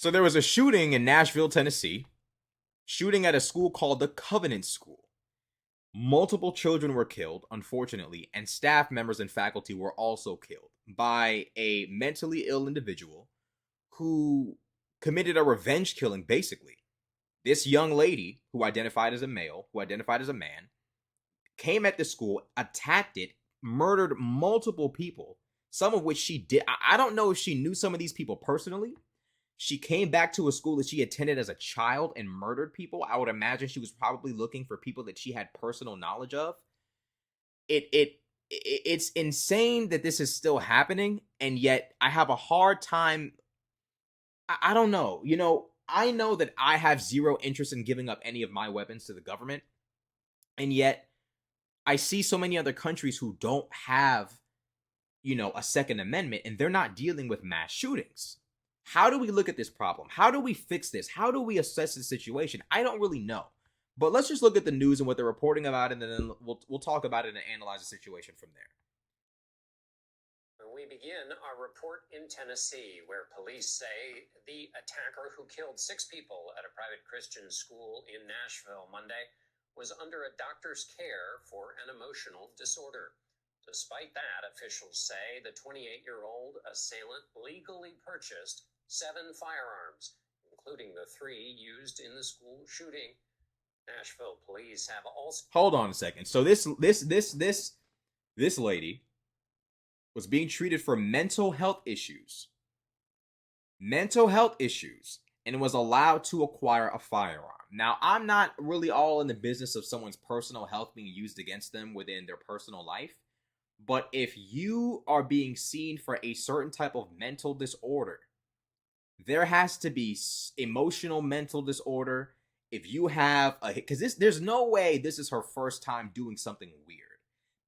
So there was a shooting in Nashville, Tennessee, shooting at a school called the Covenant School. Multiple children were killed, unfortunately, and staff members and faculty were also killed by a mentally ill individual who committed a revenge killing, basically. This young lady, who identified as a male, who identified as a man, came at the school, attacked it, murdered multiple people, some of which she did. I don't know if she knew some of these people personally. She came back to a school that she attended as a child and murdered people. I would imagine she was probably looking for people that she had personal knowledge of. It's insane that this is still happening, and yet I have a hard time. I don't know. I know that I have zero interest in giving up any of my weapons to the government, and yet I see so many other countries who don't have, a Second Amendment, and they're not dealing with mass shootings. How do we look at this problem? How do we fix this? How do we assess the situation? I don't really know. But let's just look at the news and what they're reporting about, and then we'll talk about it and analyze the situation from there. We begin our report in Tennessee, where police say the attacker who killed 6 people at a private Christian school in Nashville Monday was under a doctor's care for an emotional disorder. Despite that, officials say the 28-year-old assailant legally purchased 7 firearms, including the 3 used in the school shooting. Nashville police have also... Hold on a second. So this lady was being treated for mental health issues, and was allowed to acquire a firearm. Now, I'm not really all in the business of someone's personal health being used against them within their personal life, but if you are being seen for a certain type of mental disorder, there has to be emotional mental disorder. If you have because there's no way this is her first time doing something weird.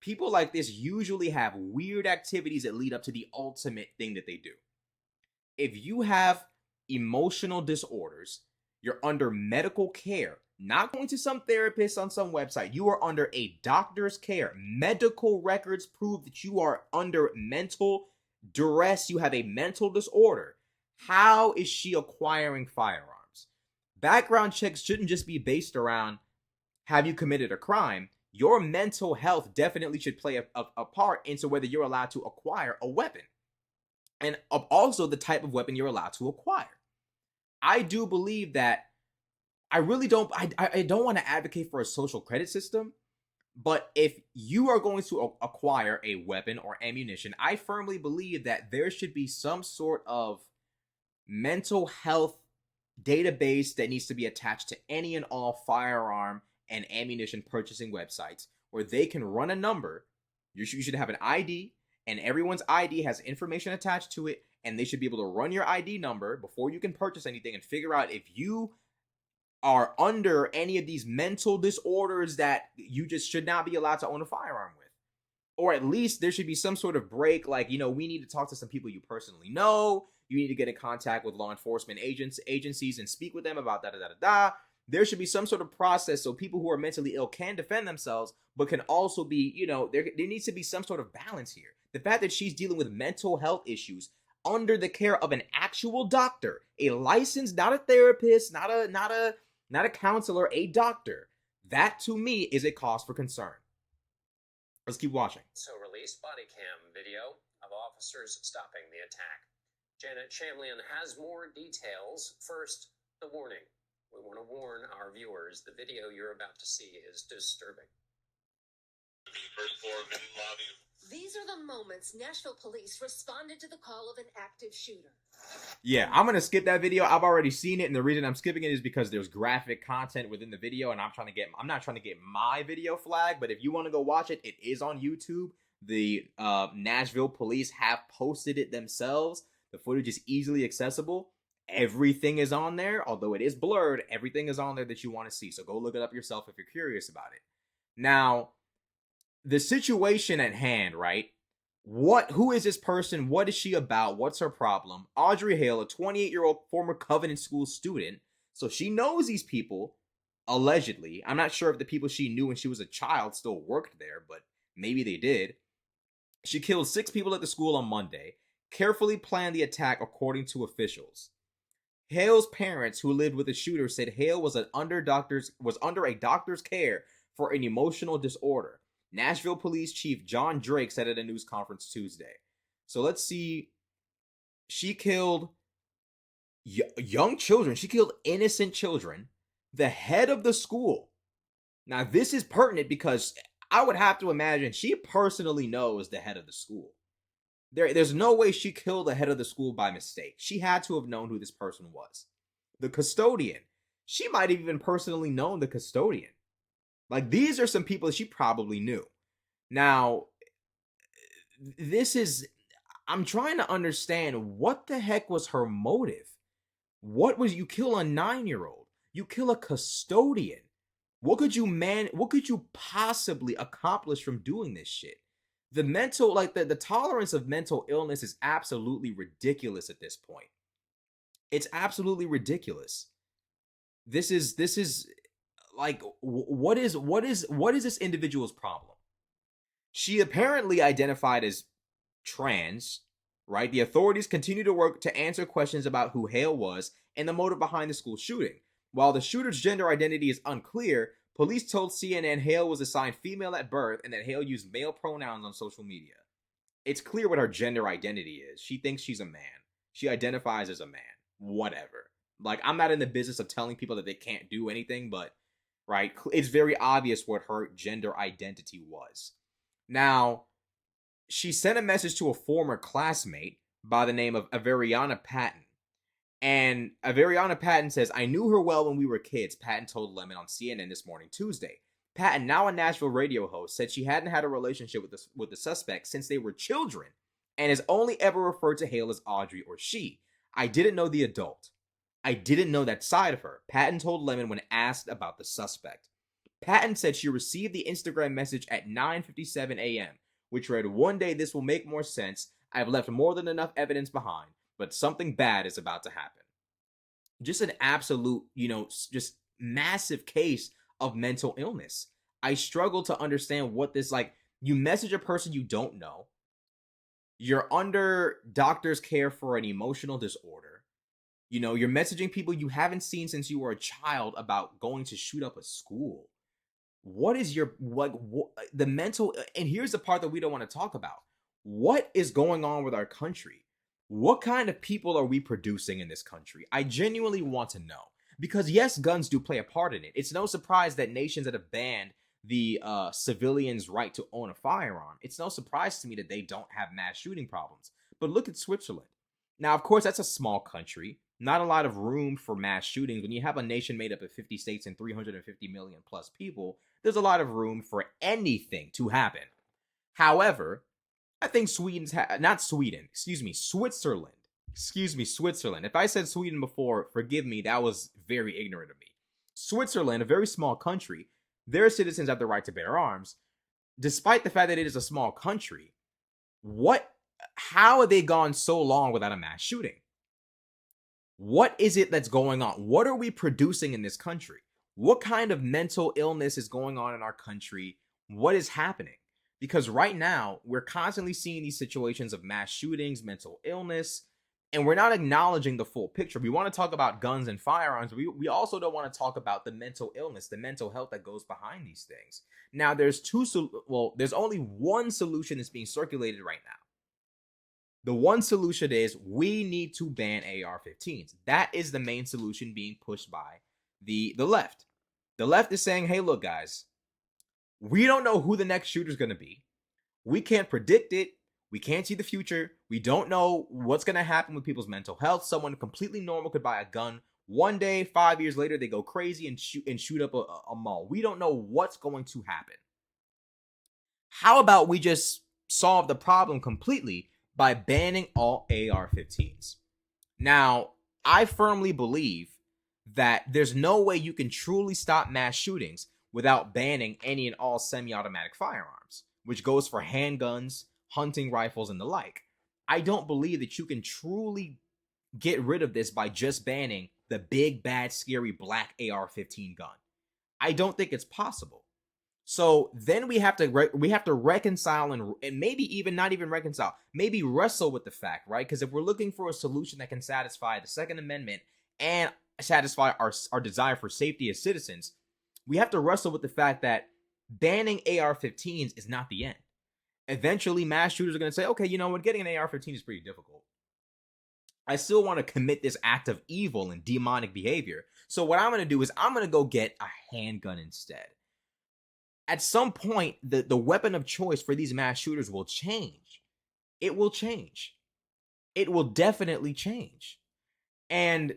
People like this usually have weird activities that lead up to the ultimate thing that they do. If you have emotional disorders, you're under medical care, not going to some therapist on some website. You are under a doctor's care. Medical records prove that you are under mental duress. You have a mental disorder. How is she acquiring firearms? Background checks shouldn't just be based around, have you committed a crime? Your mental health definitely should play a part into whether you're allowed to acquire a weapon, and also the type of weapon you're allowed to acquire. I do believe that I don't want to advocate for a social credit system, but if you are going to acquire a weapon or ammunition, I firmly believe that there should be some sort of mental health database that needs to be attached to any and all firearm and ammunition purchasing websites, where they can run a number. You should have an ID, and everyone's ID has information attached to it, and they should be able to run your ID number before you can purchase anything and figure out if you are under any of these mental disorders that you just should not be allowed to own a firearm with. Or at least there should be some sort of break, like, we need to talk to some people you personally know. You need to get in contact with law enforcement agencies and speak with them about da-da-da-da-da. There should be some sort of process so people who are mentally ill can defend themselves, but can also be, there needs to be some sort of balance here. The fact that she's dealing with mental health issues under the care of an actual doctor, a licensed, not a therapist, not a counselor, a doctor, that to me is a cause for concern. Let's keep watching. So released body cam video of officers stopping the attack. Janet Shamlian has more details. First, the warning. We want to warn our viewers, the video you're about to see is disturbing. First floor main lobby. These are the moments Nashville police responded to the call of an active shooter. Yeah, I'm going to skip that video. I've already seen it, and the reason I'm skipping it is because there's graphic content within the video, and I'm not trying to get my video flagged, but if you want to go watch it, it is on YouTube. The Nashville police have posted it themselves. The footage is easily accessible. Everything is on there, although it is blurred. Everything is on there that you want to see, so go look it up yourself if you're curious about it. Now, the situation at hand, right? Who is this person? What is she about? What's her problem? Audrey Hale, a 28-year-old former Covenant School student, so she knows these people, allegedly. I'm not sure if the people she knew when she was a child still worked there, but maybe they did. She killed 6 people at the school on Monday, carefully planned the attack according to officials. Hale's parents, who lived with the shooter, said Hale was under a doctor's care for an emotional disorder. Nashville Police Chief John Drake said at a news conference Tuesday. So let's see. She killed young children. She killed innocent children. The head of the school. Now, this is pertinent because I would have to imagine she personally knows the head of the school. There's no way she killed the head of the school by mistake. She had to have known who this person was. The custodian. She might have even personally known the custodian. Like, these are some people that she probably knew. Now, I'm trying to understand what the heck was her motive. You kill a 9-year-old? You kill a custodian? What could you possibly accomplish from doing this shit? The mental, the tolerance of mental illness is absolutely ridiculous at this point. It's absolutely ridiculous. This is like, what is this individual's problem? She apparently identified as trans, right? The authorities continue to work to answer questions about who Hale was and the motive behind the school shooting. While the shooter's gender identity is unclear, police told CNN Hale was assigned female at birth and that Hale used male pronouns on social media. It's clear what her gender identity is. She thinks she's a man. She identifies as a man. Whatever. Like, I'm not in the business of telling people that they can't do anything, but, right, it's very obvious what her gender identity was. Now, she sent a message to a former classmate by the name of Averiana Patton. And Averiana Patton says, I knew her well when we were kids, Patton told Lemon on CNN this morning, Tuesday. Patton, now a Nashville radio host, said she hadn't had a relationship with the suspect since they were children and has only ever referred to Hale as Audrey or she. I didn't know the adult. I didn't know that side of her, Patton told Lemon when asked about the suspect. Patton said she received the Instagram message at 9:57 a.m., which read, one day this will make more sense. I've left more than enough evidence behind, but something bad is about to happen. Just an absolute, just massive case of mental illness. I struggle to understand what this, you message a person you don't know. You're under doctor's care for an emotional disorder. You're messaging people you haven't seen since you were a child about going to shoot up a school. What is the mental, and here's the part that we don't want to talk about. What is going on with our country? What kind of people are we producing in this country? I genuinely want to know. Because yes, guns do play a part in it. It's no surprise that nations that have banned the civilians' right to own a firearm, it's no surprise to me that they don't have mass shooting problems. But look at Switzerland. Now, of course, that's a small country. Not a lot of room for mass shootings. When you have a nation made up of 50 states and 350 million plus people, there's a lot of room for anything to happen. However, I think Switzerland. If I said Sweden before, forgive me, that was very ignorant of me. Switzerland, a very small country, their citizens have the right to bear arms. Despite the fact that it is a small country, how have they gone so long without a mass shooting? What is it that's going on? What are we producing in this country? What kind of mental illness is going on in our country? What is happening? Because right now, we're constantly seeing these situations of mass shootings, mental illness, and we're not acknowledging the full picture. We want to talk about guns and firearms. We also don't want to talk about the mental illness, the mental health that goes behind these things. Now, there's only one solution that's being circulated right now. The one solution is we need to ban AR-15s. That is the main solution being pushed by the left. The left is saying, hey, look, guys, we don't know who the next shooter is going to be. We can't predict it. We can't see the future. We don't know what's going to happen with people's mental health. Someone completely normal could buy a gun. One day, 5 years later, they go crazy and shoot up a mall. We don't know what's going to happen. How about we just solve the problem completely by banning all AR-15s? Now, I firmly believe that there's no way you can truly stop mass shootings without banning any and all semi-automatic firearms, which goes for handguns, hunting rifles, and the like. I don't believe that you can truly get rid of this by just banning the big, bad, scary black AR-15 gun. I don't think it's possible. So then we have to reconcile and maybe even not even reconcile, maybe wrestle with the fact, right? Because if we're looking for a solution that can satisfy the Second Amendment and satisfy our desire for safety as citizens, we have to wrestle with the fact that banning AR-15s is not the end. Eventually, mass shooters are going to say, okay, you know what, getting an AR-15 is pretty difficult. I still want to commit this act of evil and demonic behavior. So what I'm going to do is I'm going to go get a handgun instead. At some point, the weapon of choice for these mass shooters will change. It will change. It will definitely change. And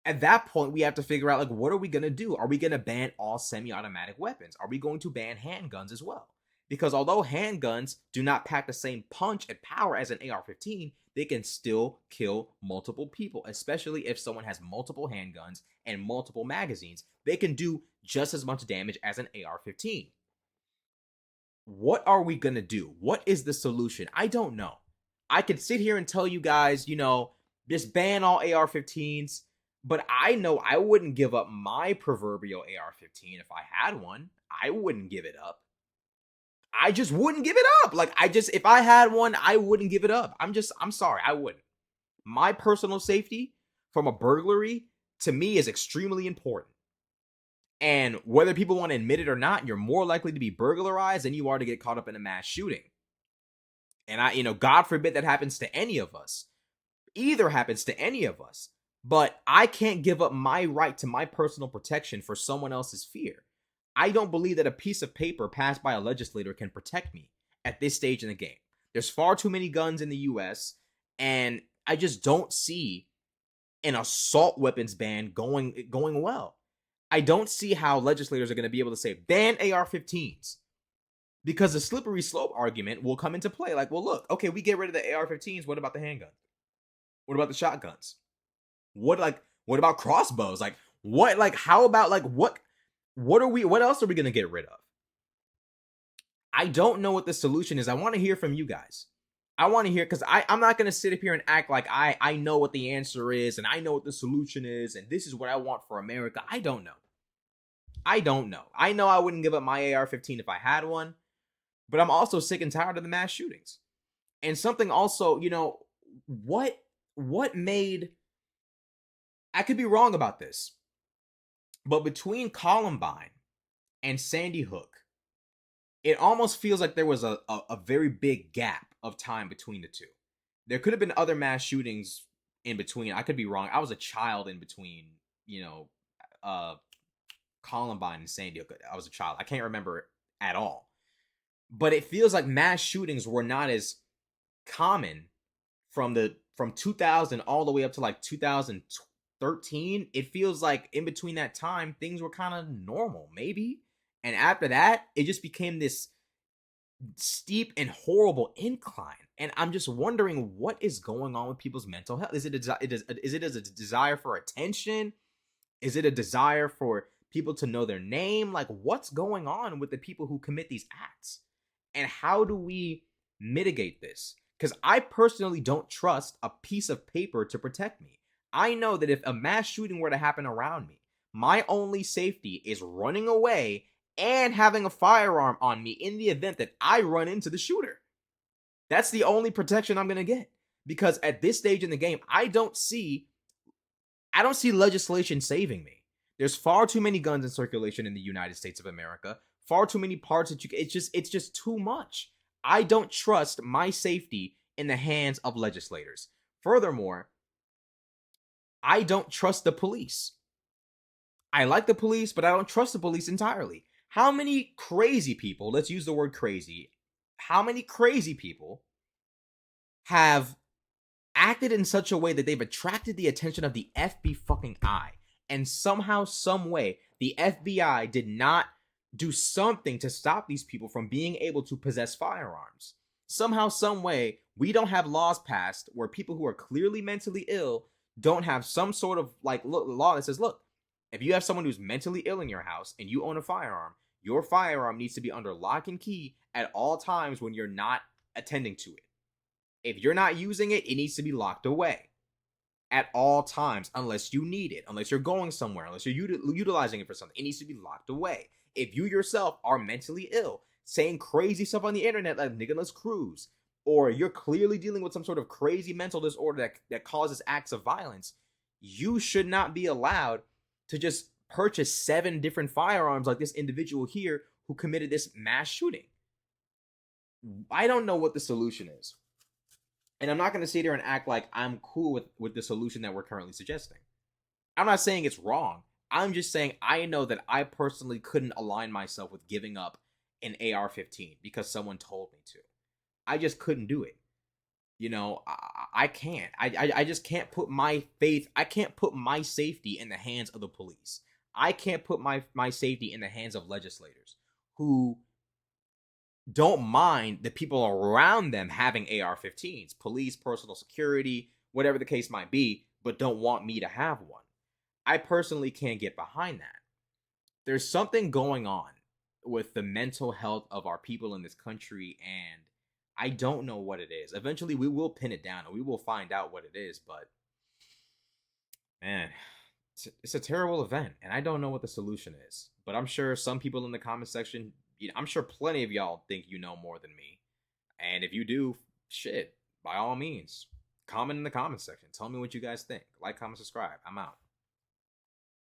at that point, we have to figure out, like, what are we going to do? Are we going to ban all semi-automatic weapons? Are we going to ban handguns as well? Because although handguns do not pack the same punch and power as an AR-15, they can still kill multiple people, especially if someone has multiple handguns and multiple magazines. They can do just as much damage as an AR-15. What are we going to do? What is the solution? I don't know. I could sit here and tell you guys, you know, just ban all AR-15s, but I know I wouldn't give up my proverbial AR-15 if I had one. I wouldn't give it up. I just wouldn't give it up. Like, if I had one, I wouldn't give it up. I'm sorry, I wouldn't. My personal safety from a burglary, to me, is extremely important. And whether people want to admit it or not, you're more likely to be burglarized than you are to get caught up in a mass shooting. And God forbid that happens to any of us. Either happens to any of us. But I can't give up my right to my personal protection for someone else's fear. I don't believe that a piece of paper passed by a legislator can protect me at this stage in the game. There's far too many guns in the US, and I just don't see an assault weapons ban going well. I don't see how legislators are going to be able to say ban AR-15s, because the slippery slope argument will come into play. Like, well, look, okay, we get rid of the AR-15s. What about the handgun? What about the shotguns? What about crossbows? What else are we going to get rid of? I don't know what the solution is. I want to hear from you guys. I want to hear, because I'm not going to sit up here and act like I know what the answer is, and I know what the solution is, and this is what I want for America. I don't know. I know I wouldn't give up my AR-15 if I had one, but I'm also sick and tired of the mass shootings. And something also, what made, I could be wrong about this, but between Columbine and Sandy Hook, it almost feels like there was a very big gap of time between the two. There could have been other mass shootings in between. I could be wrong. I was a child in between, Columbine and Sandy Hook. I was a child. I can't remember it at all. But it feels like mass shootings were not as common from 2000 all the way up to like 2013. It feels like in between that time, things were kind of normal, maybe. And after that, it just became this steep and horrible incline. And I'm just wondering what is going on with people's mental health. Is it a desire for attention? Is it a desire for people to know their name? Like, what's going on with the people who commit these acts? And how do we mitigate this? Because I personally don't trust a piece of paper to protect me. I know that if a mass shooting were to happen around me, my only safety is running away and having a firearm on me in the event that I run into the shooter. That's the only protection I'm going to get. Because at this stage in the game, I don't see legislation saving me. There's far too many guns in circulation in the United States of America. Far too many parts that it's just too much. I don't trust my safety in the hands of legislators. Furthermore, I don't trust the police. I like the police, but I don't trust the police entirely. How many crazy people, let's use the word crazy, how many crazy people have acted in such a way that they've attracted the attention of the FBI, and somehow, some way, the FBI did not do something to stop these people from being able to possess firearms? Somehow, some way, we don't have laws passed where people who are clearly mentally ill don't have some sort of law that says, look, if you have someone who's mentally ill in your house and you own a firearm, your firearm needs to be under lock and key at all times when you're not attending to it. If you're not using it, it needs to be locked away at all times unless you need it, unless you're going somewhere, unless you're utilizing it for something. It needs to be locked away. If you yourself are mentally ill, saying crazy stuff on the internet like nigga, let's cruise, or you're clearly dealing with some sort of crazy mental disorder that causes acts of violence, you should not be allowed to just purchase 7 different firearms like this individual here who committed this mass shooting. I don't know what the solution is. And I'm not going to sit here and act like I'm cool with the solution that we're currently suggesting. I'm not saying it's wrong. I'm just saying I know that I personally couldn't align myself with giving up an AR-15 because someone told me to. I just couldn't do it. You know, I can't. I just can't put my faith. I can't put my safety in the hands of the police. I can't put my safety in the hands of legislators who don't mind the people around them having AR-15s, police, personal security, whatever the case might be, but don't want me to have one. I personally can't get behind that. There's something going on with the mental health of our people in this country, and I don't know what it is. Eventually, we will pin it down and we will find out what it is, but man, it's a terrible event, and I don't know what the solution is. But I'm sure some people in the comment section, I'm sure plenty of y'all think you know more than me. And if you do, shit, by all means, comment in the comment section. Tell me what you guys think. Like, comment, subscribe. I'm out.